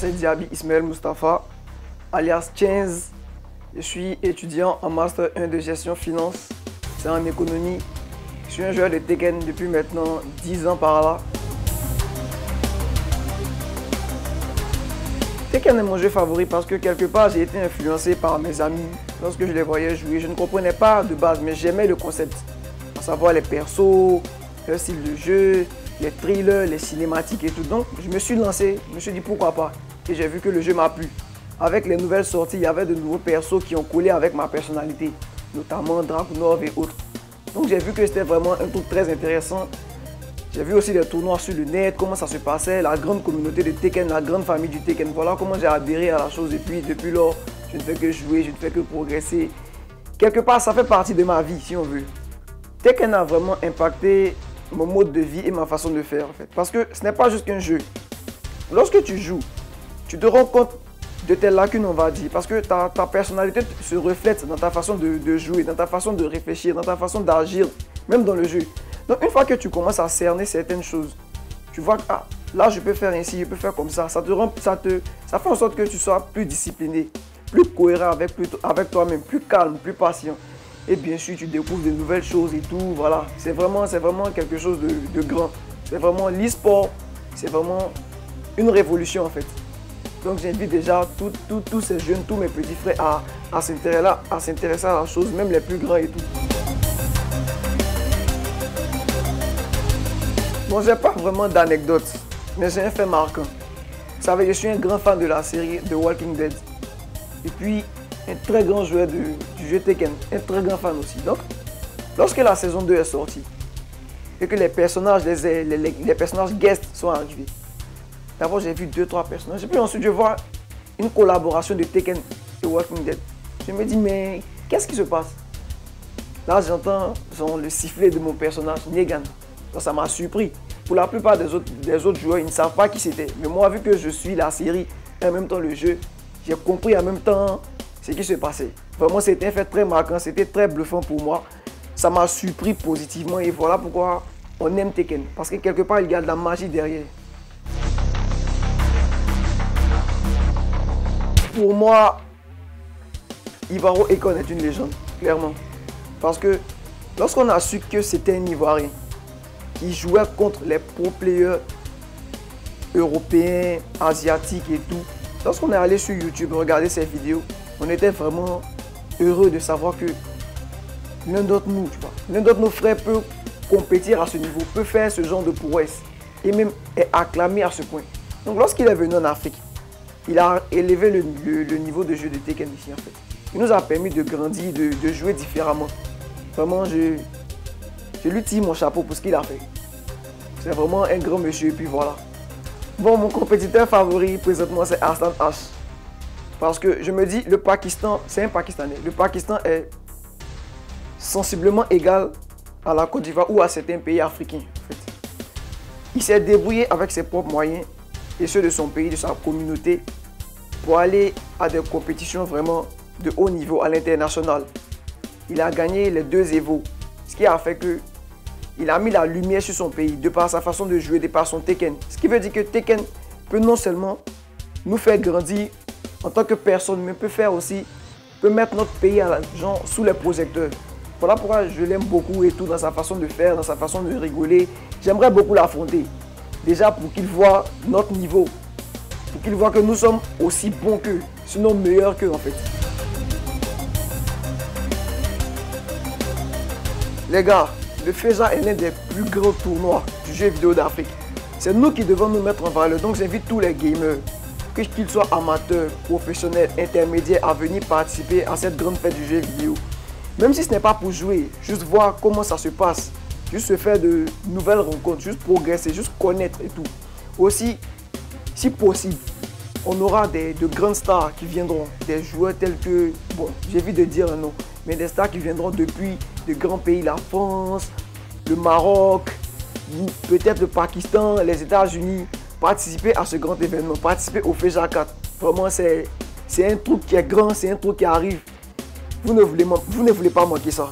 c'est Diaby Ismaël Mustafa, alias Chainz. Je suis étudiant en Master 1 de gestion finance, c'est en économie. Je suis un joueur de Tekken depuis maintenant 10 ans par là. Tekken est mon jeu favori parce que quelque part j'ai été influencé par mes amis lorsque je les voyais jouer. Je ne comprenais pas de base, mais j'aimais le concept. À savoir les persos, le style de jeu, les thrillers, les cinématiques et tout. Donc je me suis lancé, je me suis dit pourquoi pas. Et j'ai vu que le jeu m'a plu. Avec les nouvelles sorties, il y avait de nouveaux persos qui ont collé avec ma personnalité, notamment Dragunov et autres. Donc j'ai vu que c'était vraiment un truc très intéressant. J'ai vu aussi les tournois sur le net, comment ça se passait, la grande communauté de Tekken, la grande famille du Tekken. Voilà comment j'ai adhéré à la chose. Et puis depuis lors, je ne fais que jouer, je ne fais que progresser. Quelque part, ça fait partie de ma vie, si on veut. Tekken a vraiment impacté mon mode de vie et ma façon de faire, en fait. Parce que ce n'est pas juste qu'un jeu. Lorsque tu joues, tu te rends compte de tes lacunes, on va dire. Parce que ta personnalité se reflète dans ta façon de jouer, dans ta façon de réfléchir, dans ta façon d'agir, même dans le jeu. Donc une fois que tu commences à cerner certaines choses, tu vois que ah, là je peux faire ainsi, je peux faire comme ça. Ça fait en sorte que tu sois plus discipliné, plus cohérent avec toi-même, plus calme, plus patient. Et bien sûr, tu découvres de nouvelles choses et tout. Voilà, c'est vraiment quelque chose de grand. C'est vraiment l'e-sport, c'est vraiment une révolution en fait. Donc j'invite déjà tous ces jeunes, tous mes petits frères à s'intéresser à la chose, même les plus grands et tout. Bon, j'ai pas vraiment d'anecdotes, mais j'ai un fait marquant. Vous savez, je suis un grand fan de la série The Walking Dead. Et puis, un très grand joueur du jeu Tekken, un très grand fan aussi. Donc, lorsque la saison 2 est sortie, et que les personnages guests sont arrivés, d'abord j'ai vu 2-3 personnages, et puis ensuite je vois une collaboration de Tekken et Walking Dead. Je me dis, mais qu'est-ce qui se passe? Là, j'entends le sifflet de mon personnage, Negan. Donc, ça m'a surpris. Pour la plupart des autres joueurs, ils ne savent pas qui c'était. Mais moi, vu que je suis la série et en même temps le jeu, j'ai compris en même temps ce qui se passait. Vraiment, c'était un fait très marquant, c'était très bluffant pour moi. Ça m'a surpris positivement et voilà pourquoi on aime Tekken. Parce que quelque part, il y a de la magie derrière. Pour moi, Ivaro Akon est une légende, clairement. Parce que lorsqu'on a su que c'était un Ivoirien qui jouait contre les pro players européens, asiatiques et tout, lorsqu'on est allé sur YouTube regarder ces vidéos, on était vraiment heureux de savoir que l'un d'entre nous, l'un d'entre nos frères peut compétir à ce niveau, peut faire ce genre de prouesse et même est acclamé à ce point. Donc lorsqu'il est venu en Afrique, il a élevé le niveau de jeu de Tekken ici en fait. Il nous a permis de grandir, de jouer différemment. Vraiment, je lui tire mon chapeau pour ce qu'il a fait. C'est vraiment un grand monsieur et puis voilà. Bon, mon compétiteur favori présentement c'est Arslan H. Parce que je me dis, le Pakistan, c'est un Pakistanais. Le Pakistan est sensiblement égal à la Côte d'Ivoire ou à certains pays africains. En fait. Il s'est débrouillé avec ses propres moyens et ceux de son pays, de sa communauté, pour aller à des compétitions vraiment de haut niveau à l'international. Il a gagné les 2 Evo, ce qui a fait que il a mis la lumière sur son pays, de par sa façon de jouer, de par son Tekken. Ce qui veut dire que Tekken peut non seulement nous faire grandir en tant que personne, mais peut mettre notre pays sous les projecteurs. Voilà pourquoi je l'aime beaucoup et tout, dans sa façon de faire, dans sa façon de rigoler. J'aimerais beaucoup l'affronter. Déjà pour qu'il voit notre niveau, pour qu'il voit que nous sommes aussi bons qu'eux, sinon meilleurs qu'eux en fait. Les gars, le FEJA est l'un des plus grands tournois du jeu vidéo d'Afrique. C'est nous qui devons nous mettre en valeur. Donc j'invite tous les gamers, qu'ils soient amateurs, professionnels, intermédiaires, à venir participer à cette grande fête du jeu vidéo. Même si ce n'est pas pour jouer, juste voir comment ça se passe, juste se faire de nouvelles rencontres, juste progresser, juste connaître et tout. Aussi, si possible, on aura de grandes stars qui viendront, des joueurs tels que, bon, j'évite de dire un nom, mais des stars qui viendront depuis de grands pays, la France, le Maroc, peut-être le Pakistan, les États-Unis, participer à ce grand événement, participer au FEJA 4. Vraiment, c'est un truc qui est grand, c'est un truc qui arrive. Vous ne voulez pas manquer ça.